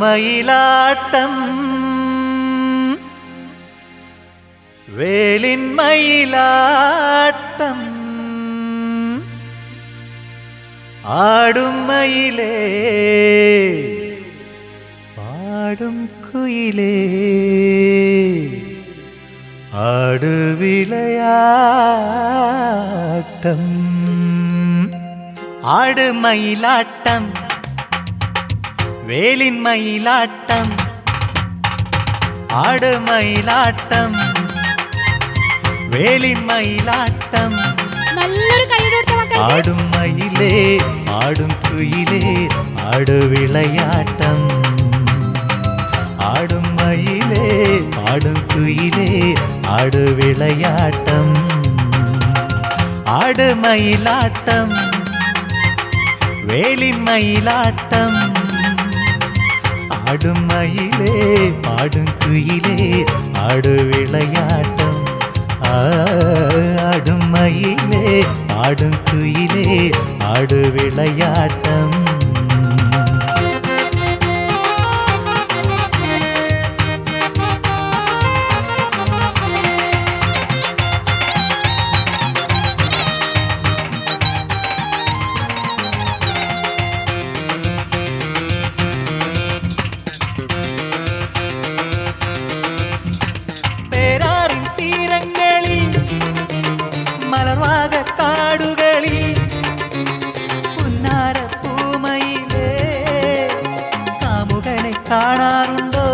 ஆடுமயிலாட்டம் வேலின் மயிலாட்டம் ஆடும் மயிலே பாடும் குயிலே ஆடு விளையாட்டம் ஆடு மயிலாட்டம் வேலின் மயிலாட்டம் ஆடு மயிலாட்டம் വേലിൻ മയിലാട്ടം നല്ലൊരു കൈയ്യടി കൊടുത്ത മക്കളെ ആടും മയിലേ ആടും കുയിലേ ആടു വിളയാട്ടം ആടും മയിലേ ആടും കുയിലേ ആടു വിളയാട്ടം ആട് മയിലാട്ടം വേലിൻ മയിലാട്ടം ആടും മയിലേ ആടും കുയിലേ ആടു വിളയാട്ടം ஆடும் மயிலே ஆடும் குயிலே ஆடு விளையாட்டம் മലർവാക കാടുകളിൽ പുന്നാര പൂമയിലേ കാമുകനെ കാണാറുണ്ടോ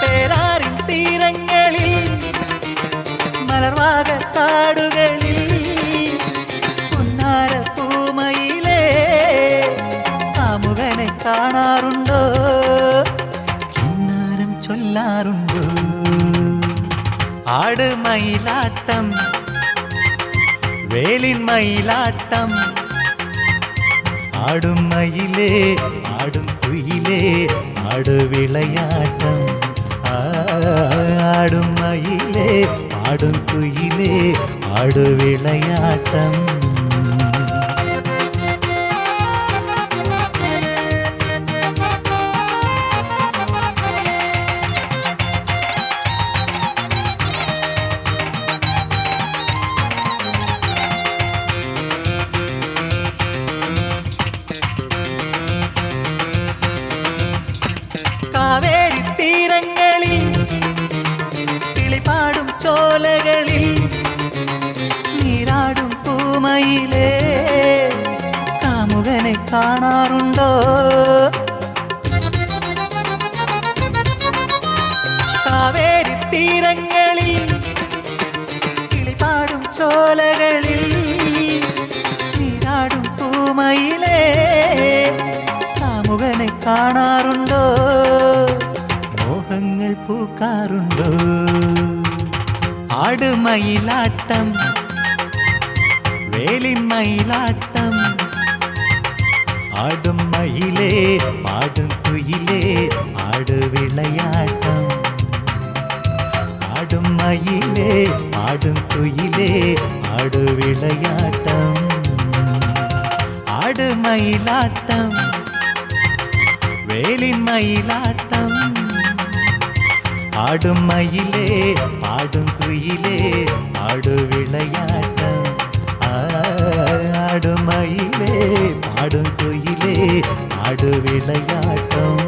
പേരാറിൻ തീരങ്ങളിൽ മലർവാക കാടുകളിൽ പുന്നാര പൂമയിലേ കാമുകനെ കാണാറുണ്ടോ കിന്നാരം ചൊല്ലാറുണ്ടോ ஆடு மயிலாட்டம் வேலின் மயிலாட்டம் ஆடும் மயிலே ஆடும் குயிலே ஆடு விளையாட்டம் ஆடும் மயிலே ஆடும் குயிலே ஆடு விளையாட்டம் കാവേരി തീരങ്ങളിൽ കിളിപാടും ചോലകളിൽ നീരാടും പൂമയിലേ കാമുകനെ കാണാറുണ്ടോ കാവേരി തീരങ്ങളിൽ കിളിപാടും ചോലകളിൽ നീരാടും പൂമയിലേ കാമുകനെ കാണാറുണ്ടോ മോഹങ്ങൾ പൂക്കാറുണ്ടോ ആട് മയിലാട്ടം വേലിൻ മയിലാട്ടം ആടും മയിലേ പാടും കുയിലേ ആട് വിളയാട്ടം ആടും മയിലേ പാടും കുയിലേ ആട് വിളയാട്ടം ആട് മയിലാട്ടം வேலின் மயிலாட்டம் ஆடும் மயிலே ஆடும் குயிலே ஆடு விளையாட்டம் ஆடும் மயிலே ஆடும் குயிலே ஆடு விளையாட்டம்